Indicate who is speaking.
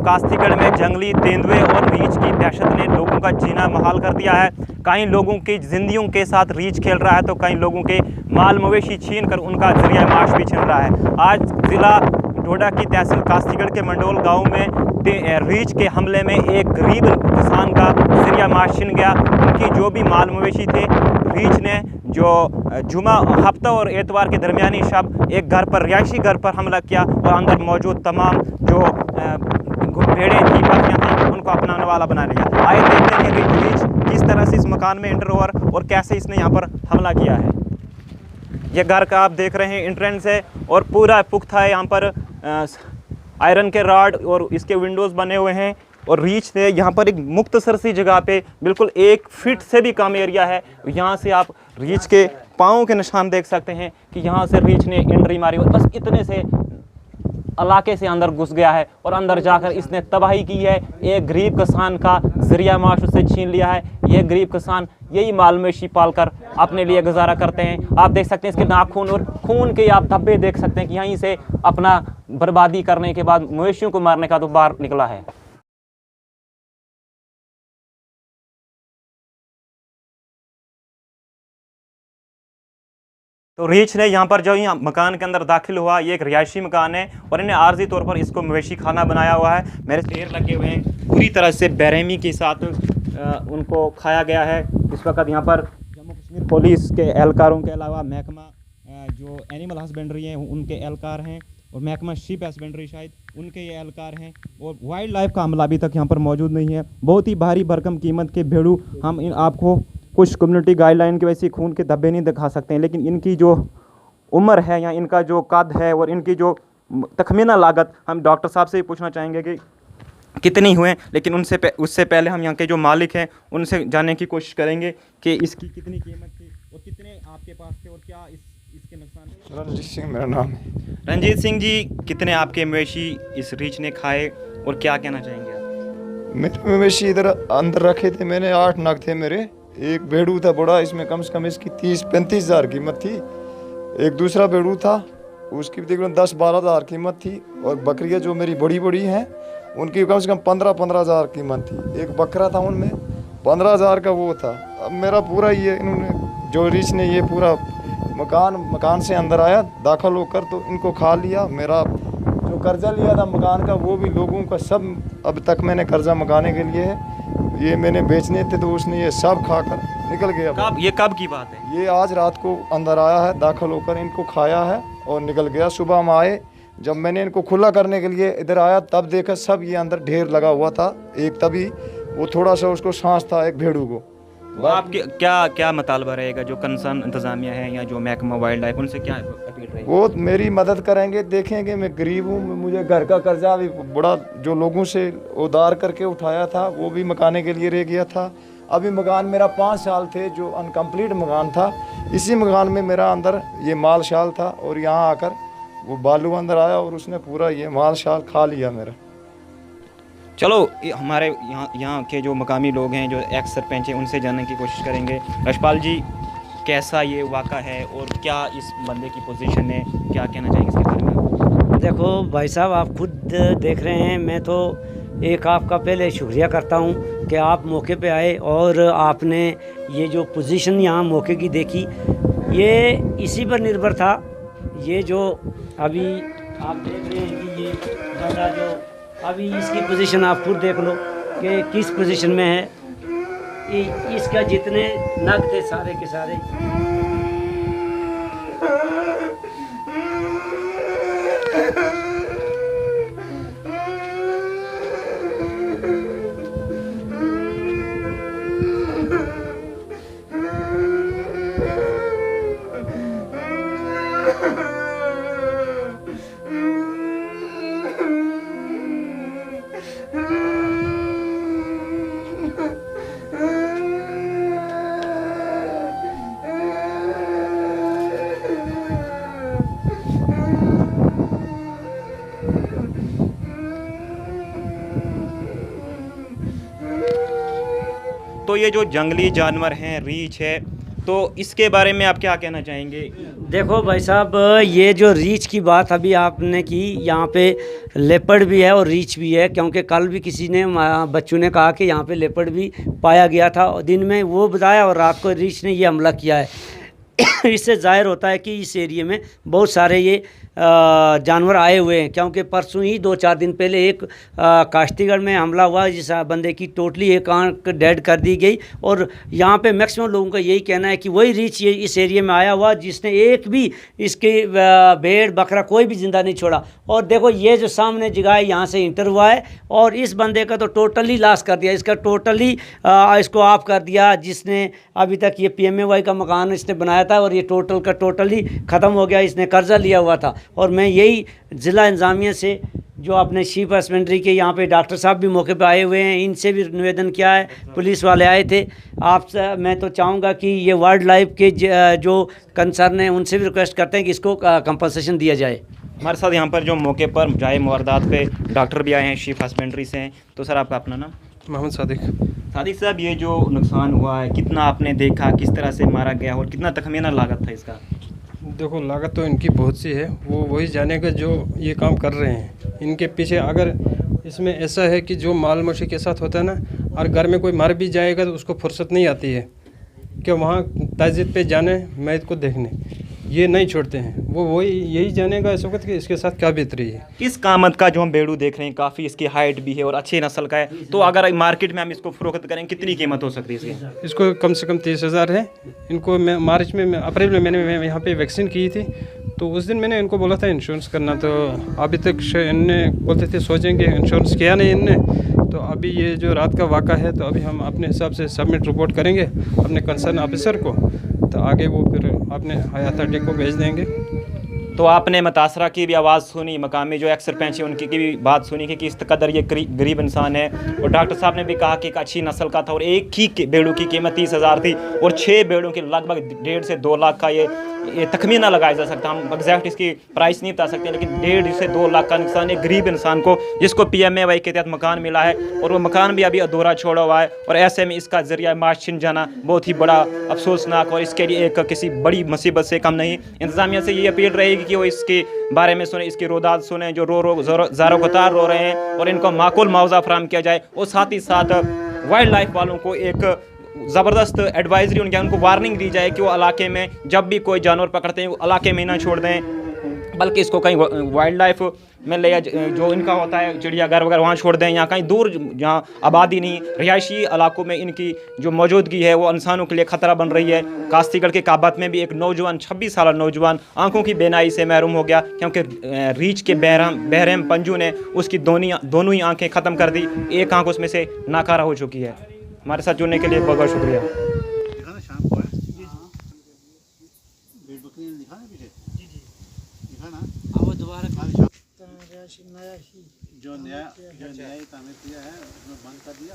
Speaker 1: कास्तीगढ़ में जंगली तेंदुए और रीछ की दहशत ने लोगों का जीना मुहाल कर दिया है। कई लोगों की जिंदगियों के साथ रीछ खेल रहा है तो कई लोगों के माल मवेशी छीन कर उनका जरिया माश भी छीन रहा है। आज जिला डोडा की तहसील कास्तीगढ़ के मंडोल गांव में रीछ के हमले में एक गरीब किसान का जरिया माश छिन गया। उनकी जो भी माल मवेशी थे, रीछ ने जो जुमा हफ्ता और एतवार के दरमियानी शब एक घर पर, रिहायशी घर पर हमला किया और अंदर मौजूद तमाम जो भेड़ें थी, बकरियाँ थी, उनको अपना वाला बना लिया। आइए देखते हैं कि रीछ किस तरह से इस मकान में एंटर हुआ और कैसे इसने यहाँ पर हमला किया है। यह घर का आप देख रहे हैं एंट्रेंस है और पूरा पुख्ता है। यहाँ पर आयरन के रॉड और इसके विंडोज़ बने हुए हैं और रीछ ने यहाँ पर एक मुख्तसर सी जगह पे बिल्कुल 1 फीट से भी कम एरिया है, यहाँ से आप रीछ के पाँव के निशान देख सकते हैं कि यहाँ से रीछ ने एंट्री मारी और बस इतने से इलाके से अंदर घुस गया है और अंदर जाकर इसने तबाही की है। एक गरीब किसान का जरिया माश उससे छीन लिया है। ये गरीब किसान यही माल मवेशी पालकर अपने लिए गुजारा करते हैं। आप देख सकते हैं इसके नाखून और खून के आप धब्बे देख सकते हैं कि यहीं से अपना बर्बादी करने के बाद मवेशियों को मारने का तो बाहर निकला है। तो रीछ ने यहाँ पर जो यहाँ मकान के अंदर दाखिल हुआ, ये एक रिहायशी मकान है और इन्हें आर्जी तौर पर इसको मवेशी खाना बनाया हुआ है। मेरे ढेर लगे हुए हैं, पूरी तरह से बेरहमी के साथ उनको खाया गया है। इस वक्त यहाँ पर जम्मू कश्मीर पुलिस के एहलकारों के अलावा महकमा जो एनिमल हस्बेंड्री हैं उनके एहलकार हैं और महकमा शीप हस्बेंड्री शायद उनके ये एहलकार हैं और वाइल्ड लाइफ का अमला अभी तक यहाँ पर मौजूद नहीं है। बहुत ही भारी भरकम कीमत के भेड़ू हम आपको कुछ कम्युनिटी गाइडलाइन की वजह से खून के धब्बे नहीं दिखा सकते हैं, लेकिन इनकी जो उम्र है या इनका जो कद है और इनकी जो तखमीना लागत हम डॉक्टर साहब से ही पूछना चाहेंगे कि कितनी हुए। लेकिन उससे पहले हम यहाँ के जो मालिक हैं उनसे जानने की कोशिश करेंगे कि इसकी कितनी कीमत थी और कितने आपके पास थे और क्या इसके नुकसान थे।
Speaker 2: रंजीत सिंह मेरा नाम है।
Speaker 1: रंजीत सिंह जी, कितने आपके मवेशी इस रीछ ने खाए और क्या कहना चाहेंगे आप?
Speaker 2: मेरे मवेशी इधर अंदर रखे थे मैंने, 8 नग थे मेरे। एक भेड़ू था बड़ा, इसमें कम से कम इसकी 30-35 हज़ार कीमत थी। एक दूसरा भेड़ू था, उसकी भी तकरीबन 10-12 हज़ार कीमत थी। और बकरियाँ जो मेरी बड़ी बड़ी हैं उनकी कम से कम 15-15 हज़ार कीमत थी। एक बकरा था उनमें 15 हज़ार का वो था। अब मेरा पूरा ये इन्होंने जो रीछ ने ये पूरा मकान से अंदर आया दाखिल होकर तो इनको खा लिया। मेरा जो कर्जा लिया था मकान का वो भी लोगों का सब अब तक मैंने कर्जा मकाने के लिए है, ये मैंने बेचने थे तो उसने ये सब खाकर निकल गया।
Speaker 1: ये कब की बात है?
Speaker 2: ये आज रात को अंदर आया है, दाखिल होकर इनको खाया है और निकल गया। सुबह हम आए, जब मैंने इनको खुला करने के लिए इधर आया तब देखा सब ये अंदर ढेर लगा हुआ था। एक तभी वो थोड़ा सा उसको सांस था एक भेड़ू को।
Speaker 1: आपके क्या मुतालबा रहेगा जो कंसर्न इंतजामिया है या जो महकमा वाइल्ड लाइफ, उनसे क्या अपील रहेगी?
Speaker 2: वो मेरी मदद करेंगे, देखेंगे। मैं गरीब हूँ, मुझे घर का कर्जा भी बड़ा जो लोगों से उधार करके उठाया था वो भी मकाने के लिए रह गया था। अभी मकान मेरा 5 साल थे जो अनकम्प्लीट मकान था, इसी मकान में मेरा अंदर ये माल शाल था और यहाँ आकर वो बालू अंदर आया और उसने पूरा ये माल शाल खा लिया मेरा।
Speaker 1: चलो हमारे यहाँ के जो मकामी लोग हैं, जो एक्स सरपंच हैं, उनसे जानने की कोशिश करेंगे। रशपाल जी, कैसा ये वाक़ा है और क्या इस बंदे की पोजीशन है, क्या कहना चाहेंगे इसके बारे में?
Speaker 3: देखो भाई साहब, आप खुद देख रहे हैं। मैं तो एक आपका पहले शुक्रिया करता हूँ कि आप मौके पे आए और आपने ये जो पोजीशन यहाँ मौके की देखी, ये इसी पर निर्भर था। ये जो अभी आप देख रहे हैं कि ये बंदा जो अभी इसकी पोजीशन आप खुद देख लो कि किस पोजीशन में है। इसका जितने नग थे सारे के सारे
Speaker 1: तो ये जो जंगली जानवर हैं, रीछ है, तो इसके बारे में आप क्या कहना चाहेंगे?
Speaker 3: देखो भाई साहब, ये जो रीच की बात अभी आपने की, यहाँ पे लेपर्ड भी है और रीच भी है, क्योंकि कल भी किसी ने बच्चों ने कहा कि यहाँ पे लेपर्ड भी पाया गया था, और दिन में वो बताया और रात को रीच ने ये हमला किया है। इससे जाहिर होता है कि इस एरिया में बहुत सारे ये जानवर आए हुए हैं, क्योंकि परसों ही 2-4 दिन पहले एक काश्तीगढ़ में हमला हुआ, जिस बंदे की टोटली एक आंख डेड कर दी गई। और यहाँ पे मैक्सिमम लोगों का यही कहना है कि वही रीच ये इस एरिया में आया हुआ जिसने एक भी इसके भेड़ बकरा कोई भी ज़िंदा नहीं छोड़ा। और देखो ये जो सामने जगह है, यहाँ से इंटर हुआ है और इस बंदे का तो टोटली लॉस कर दिया, इसका टोटली इसको ऑफ कर दिया, जिसने अभी तक ये PMAY का मकान इसने बनाया था और ये टोटल का टोटली ख़त्म हो गया, इसने कर्जा लिया हुआ था। और मैं यही ज़िला इंतज़ामिया से, जो अपने शीप हस्बेंड्री के यहाँ पे डॉक्टर साहब भी मौके पे आए हुए हैं, इनसे भी निवेदन किया है, पुलिस वाले आए थे। आपसे मैं तो चाहूँगा कि ये वाइल्ड लाइफ के जो कंसर्न है उनसे भी रिक्वेस्ट करते हैं कि इसको कंपनसेशन दिया जाए।
Speaker 1: हमारे साथ यहाँ पर जो मौके पर जाए वारदात पे डॉक्टर भी आए हैं, शीप हस्बेंड्री से हैं। तो सर आपका अपना नाम?
Speaker 4: मोहम्मद सादिक।
Speaker 1: सादिक साहब, ये जो नुकसान हुआ है कितना आपने देखा, किस तरह से मारा गया और कितना तखमीना लागत था इसका?
Speaker 4: देखो, लागत तो इनकी बहुत सी है, वो वही जानेगा जो ये काम कर रहे हैं। इनके पीछे अगर इसमें ऐसा है कि जो माल मवेशी के साथ होता है ना, और घर में कोई मर भी जाएगा तो उसको फुर्सत नहीं आती है कि वहाँ ताज़ियत पे जाने, मैयत को देखने, ये नहीं छोड़ते हैं। वो वही यही जानेगा इस वक्त कि इसके साथ क्या बेहतरी है।
Speaker 1: इस कामत का जो हम बेड़ू देख रहे हैं, काफ़ी इसकी हाइट भी है और अच्छी नस्ल का है, तो अगर मार्केट में हम इसको फरोख्त करें कितनी कीमत हो सकती है इसकी?
Speaker 4: इसको कम से कम 30,000 है। इनको मैं मार्च में अप्रैल में मैंने यहाँ पे वैक्सीन की थी, तो उस दिन मैंने इनको बोला था इंश्योरेंस करना, तो अभी तक इनने बोलते थे सोचेंगे, इंश्योरेंस किया नहीं इनने। तो अभी ये जो रात का वाक़ा है, तो अभी हम अपने हिसाब से सबमिट रिपोर्ट करेंगे अपने कंसर्न ऑफिसर को, तो आगे वो फिर अपने हयात अड्डे को भेज देंगे।
Speaker 1: तो आपने मुतासरा की भी आवाज़ सुनी, मकामी जो एक्स सरपंच है उनकी की भी बात सुनी कि इस कदर ये गरीब इंसान है, और डॉक्टर साहब ने भी कहा कि एक अच्छी नस्ल का था और एक ही बेड़ों की कीमत 30,000 थी और 6 बेड़ों की लगभग 1.5 से 2 लाख का ये तखमीना लगाया जा सकता। हम एग्जैक्ट इसकी प्राइस नहीं बता सकते, लेकिन 1.5 से 2 लाख का नुकसान एक गरीब इंसान को, जिसको PMAY के तहत मकान मिला है और वो मकान भी अभी अधूरा छोड़ा हुआ है, और ऐसे में इसका ज़रिया माश छिन जाना बहुत ही बड़ा अफसोसनाक और इसके लिए एक किसी बड़ी मुसीबत से कम नहीं। इंतज़ामिया से ये अपील रहेगी कि वो इसके बारे में सुने, इसकी रोदात सुने, जो ज़ारो कतार रो रहे हैं, और इनको माकूल मुआवजा फराहम किया जाए, और साथ ही साथ वाइल्ड लाइफ वालों को एक ज़बरदस्त एडवाइजरी उनको वार्निंग दी जाए कि वो इलाके में जब भी कोई जानवर पकड़ते हैं वो इलाके में ना छोड़ दें, बल्कि इसको कहीं वाइल्ड लाइफ में ले जो इनका होता है चिड़ियाघर वगैरह वहाँ छोड़ दें, या कहीं दूर जहाँ आबादी नहीं, रिहायशी इलाकों में इनकी जो मौजूदगी है वो इंसानों के लिए ख़तरा बन रही है। काश्तीगढ़ के काबत में भी एक नौजवान 26 साल नौजवान आंखों की बेनाई से महरूम हो गया, क्योंकि रीछ के बहरहम पंजू ने उसकी दोनों ही आँखें ख़त्म कर दी, एक आँख उसमें से नाकारा हो चुकी है। हमारे साथ जुड़ने के लिए बहुत बहुत शुक्रिया।
Speaker 5: जो नया तामीर किया है उसमें बंद कर दिया।